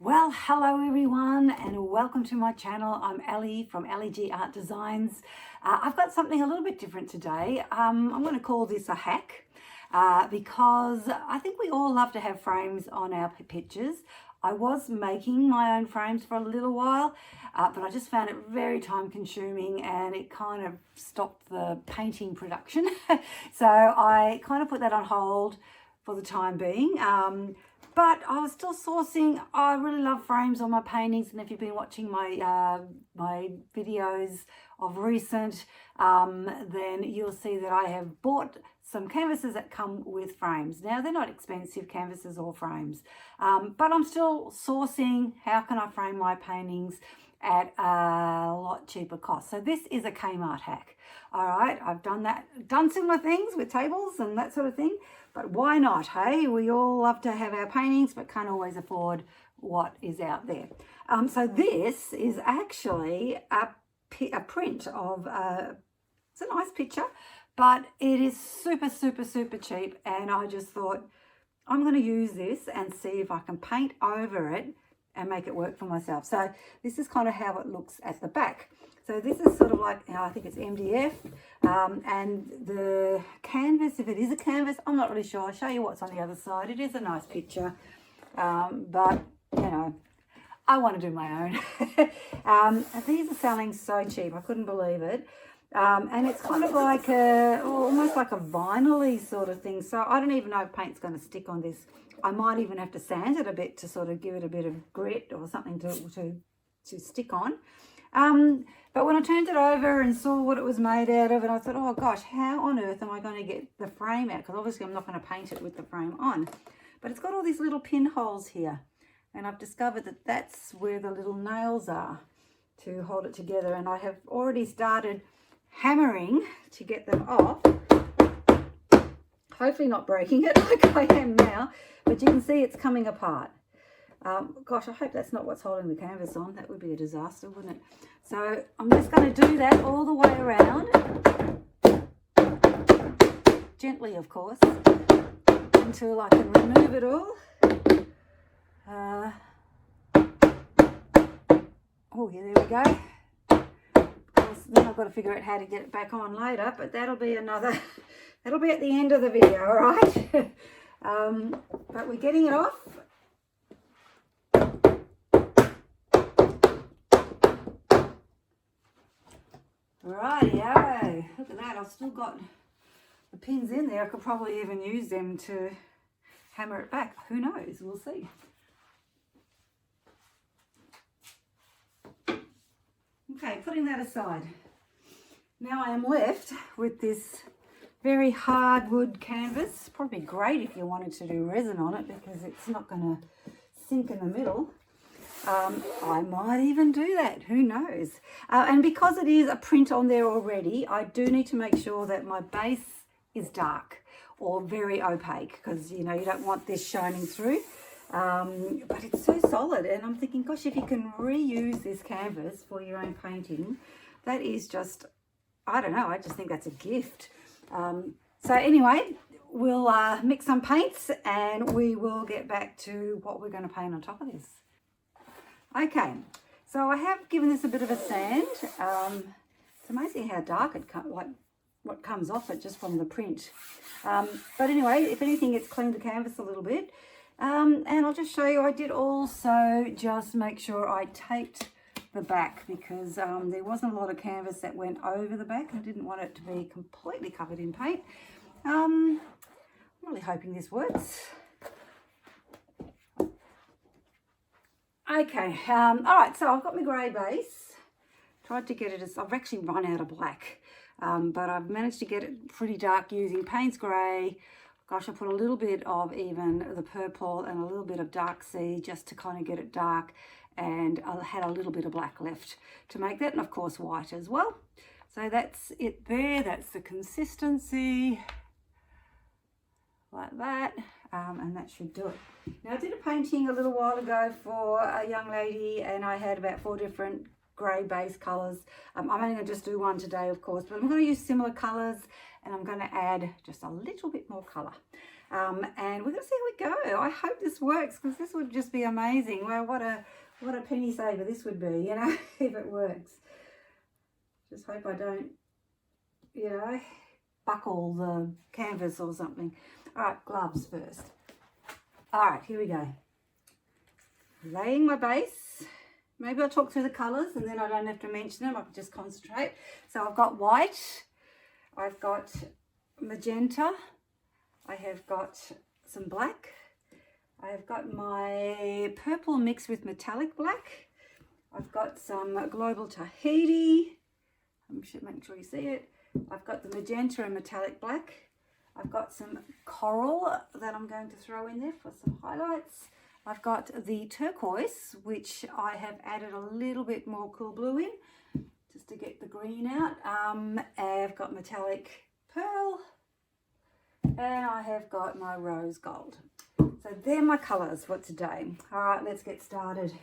Well, hello everyone and welcome to my channel. I'm Ellie from Ellie Art Designs. I've got something a little bit different today. I'm going to call this a hack because I think we all love to have frames on our pictures. I was making my own frames for a little while, but I just found it very time consuming and it kind of stopped the painting production. So I kind of put that on hold for the time being. But I was still sourcing. I really love frames on my paintings, and if you've been watching my my videos of recent, then you'll see that I have bought some canvases that come with frames. Now, they're not expensive canvases or frames, but I'm still sourcing how can I frame my paintings at a lot cheaper cost. So this is a Kmart hack. All right, I've done similar things with tables and that sort of thing, but why not? Hey, we all love to have our paintings, but can't always afford what is out there. So this is actually a print of, it's a nice picture, but it is super cheap. And I just thought, I'm going to use this and see if I can paint over it and make it work for myself. So this is kind of how it looks at the back. So this is sort of like, I think it's MDF, and the canvas, if it is a canvas, I'm not really sure. I'll show you what's on the other side. It is a nice picture, but you know, I want to do my own. These are selling so cheap, I couldn't believe it. And it's kind of like almost like a vinyl-y sort of thing. So I don't even know if paint's going to stick on this. I might even have to sand it a bit to sort of give it a bit of grit or something to stick on. But when I turned it over and saw what it was made out of, and I thought, oh gosh, how on earth am I going to get the frame out? Because obviously I'm not going to paint it with the frame on. But it's got all these little pinholes here. And I've discovered that that's where the little nails are to hold it together. And I have already started hammering to get them off. Hopefully not breaking it like I am now. But you can see it's coming apart. Gosh, I hope that's not what's holding the canvas on. That would be a disaster, wouldn't it? So I'm just going to do that all the way around. Gently, of course, until I can remove it all. Oh, yeah, there we go. Of course, then I've got to figure out how to get it back on later, but that'll be that'll be at the end of the video, all right? But we're getting it off. Rightio, look at that, I've still got the pins in there. I could probably even use them to hammer it back. Who knows, we'll see. Okay, putting that aside. Now I am left with this very hardwood canvas. Probably great if you wanted to do resin on it because it's not going to sink in the middle. I might even do that, who knows. And because it is a print on there already, I do need to make sure that my base is dark or very opaque because, you know, you don't want this shining through. But it's so solid, and I'm thinking, gosh, if you can reuse this canvas for your own painting, that is just, I don't know, I just think that's a gift. So anyway, we'll mix some paints and we will get back to what we're going to paint on top of this. Okay, so I have given this a bit of a sand. It's amazing how dark it comes, like what comes off it just from the print. But anyway, if anything, it's cleaned the canvas a little bit. And I'll just show you, I did also just make sure I taped the back because there wasn't a lot of canvas that went over the back. I didn't want it to be completely covered in paint. I'm really hoping this works. Okay, all right, so I've got my grey base. Tried to get it as, I've actually run out of black, but I've managed to get it pretty dark using Payne's Grey. Gosh, I put a little bit of even the purple and a little bit of dark sea just to kind of get it dark, and I had a little bit of black left to make that, and of course white as well. So that's it there, that's the consistency, like that. And that should do it. Now I did a painting a little while ago for a young lady and I had about 4 different grey base colours. I'm only going to just do one today, of course, but I'm going to use similar colours, and I'm going to add just a little bit more colour. And we're going to see how we go. I hope this works, because this would just be amazing. Well, what a penny saver this would be, you know, if it works. Just hope I don't, you know, buckle the canvas or something. All right, gloves first. All right, here we go. Laying my base. Maybe I'll talk through the colours and then I don't have to mention them. I can just concentrate. So I've got white. I've got magenta. I have got some black. I have got my purple mixed with metallic black. I've got some global Tahiti. I should make sure you see it. I've got the magenta and metallic black. I've got some coral that I'm going to throw in there for some highlights. I've got the turquoise, which I have added a little bit more cool blue in, just to get the green out. I've got metallic pearl, and I have got my rose gold. So they're my colours for today. All right, let's get started.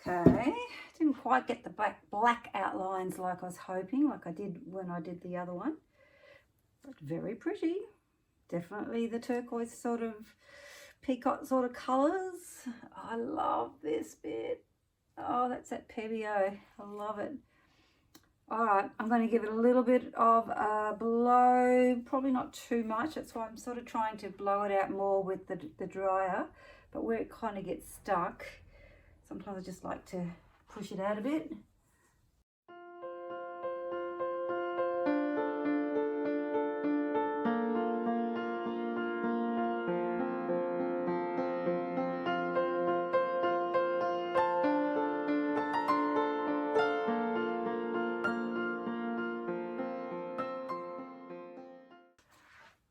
Okay, didn't quite get the black outlines like I was hoping, like I did when I did the other one, but very pretty. Definitely the turquoise sort of peacock sort of colours. I love this bit. Oh, that's that Pebeo. I love it. All right, I'm going to give it a little bit of a blow, probably not too much. That's why I'm sort of trying to blow it out more with the dryer, but where it kind of gets stuck, sometimes I just like to push it out a bit.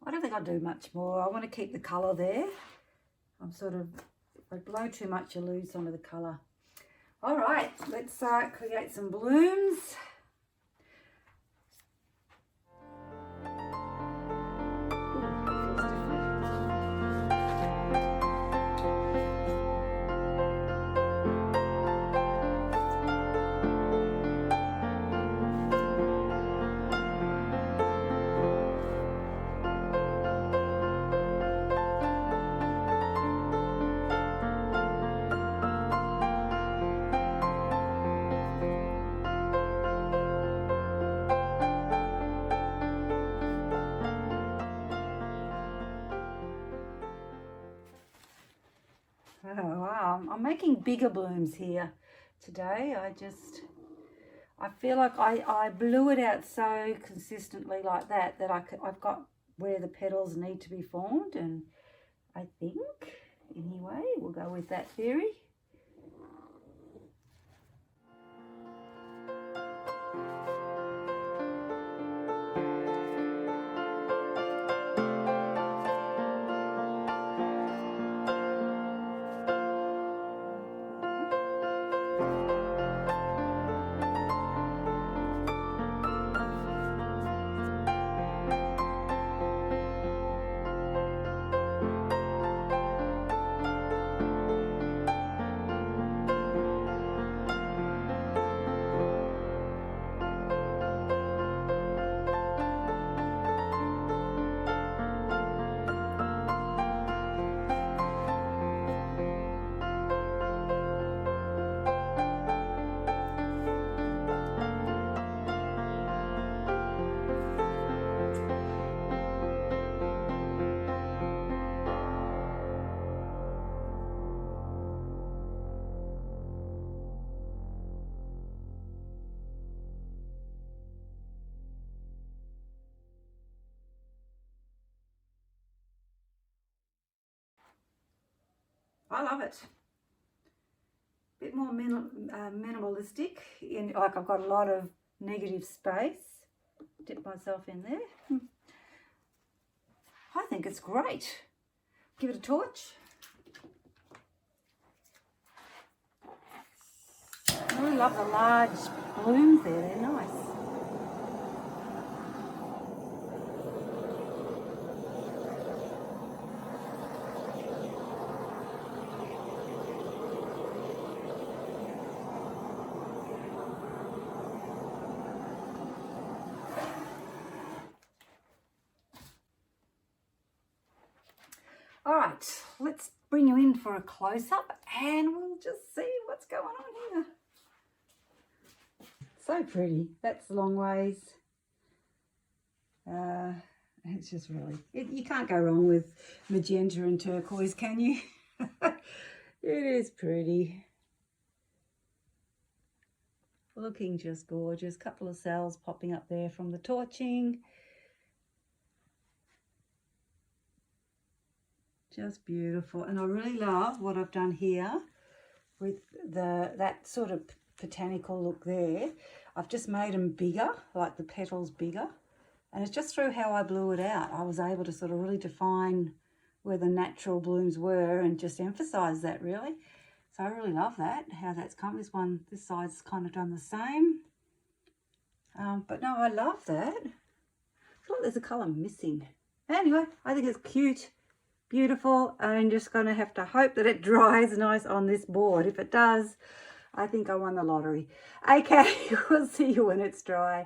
I don't think I'll do much more. I want to keep the colour there. I'm sort of, if I blow too much, you lose some of the colour. All right, let's create some blooms. Oh, wow, I'm making bigger blooms here today. I feel like I blew it out so consistently like that I've got where the petals need to be formed, and I think, anyway, we'll go with that theory. I love it. A bit more minimalistic, like I've got a lot of negative space. Dip myself in there. I think it's great. Give it a torch. I really love the large blooms there, they're nice. All right, let's bring you in for a close-up and we'll just see what's going on here. So pretty. That's long ways. It's just really, you can't go wrong with magenta and turquoise, can you? It is pretty. Looking just gorgeous. Couple of cells popping up there from the torching. Just beautiful. And I really love what I've done here with that sort of botanical look there. I've just made them bigger, like the petals bigger. And it's just through how I blew it out. I was able to sort of really define where the natural blooms were and just emphasize that really. So I really love that, how that's come. This side's kind of done the same. But no, I love that. I feel like there's a colour missing. Anyway, I think it's cute. Beautiful. I'm just going to have to hope that it dries nice on this board. If it does, I think I won the lottery. Okay, we'll see you when it's dry.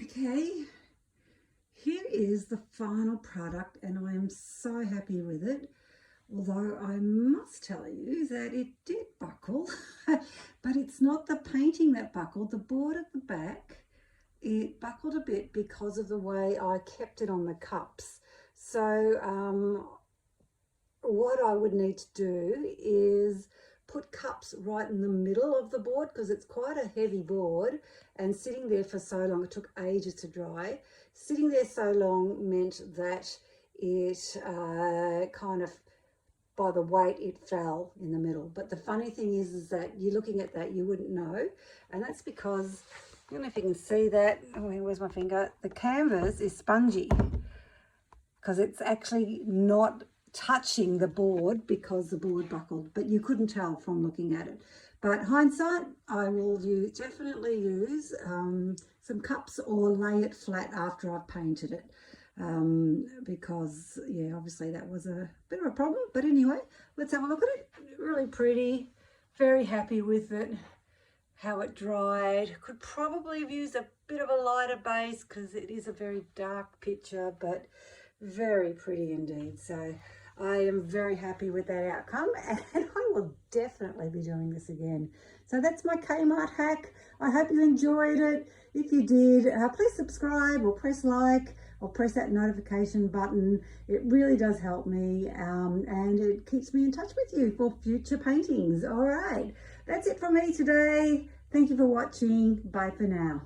Okay, here is the final product and I am so happy with it. Although I must tell you that it did buckle, but it's not the painting that buckled. The board at the back, it buckled a bit because of the way I kept it on the cups. So what I would need to do is put cups right in the middle of the board because it's quite a heavy board, and sitting there for so long, it took ages to dry. Sitting there so long meant that it kind of, by the weight, it fell in the middle. But the funny thing is that you're looking at that, you wouldn't know. And that's because, I don't know if you can see that, where's my finger? The canvas is spongy because it's actually not touching the board because the board buckled, but you couldn't tell from looking at it. But hindsight, I will definitely use some cups or lay it flat after I've painted it. Because yeah, obviously that was a bit of a problem, but anyway, let's have a look at it. Really pretty, very happy with it, how it dried. Could probably have used a bit of a lighter base because it is a very dark picture, but very pretty indeed. So I am very happy with that outcome, and I will definitely be doing this again. So that's my Kmart hack. I hope you enjoyed it. If you did, please subscribe or press like or press that notification button. It really does help me, and it keeps me in touch with you for future paintings. All right, that's it from me today. Thank you for watching. Bye for now.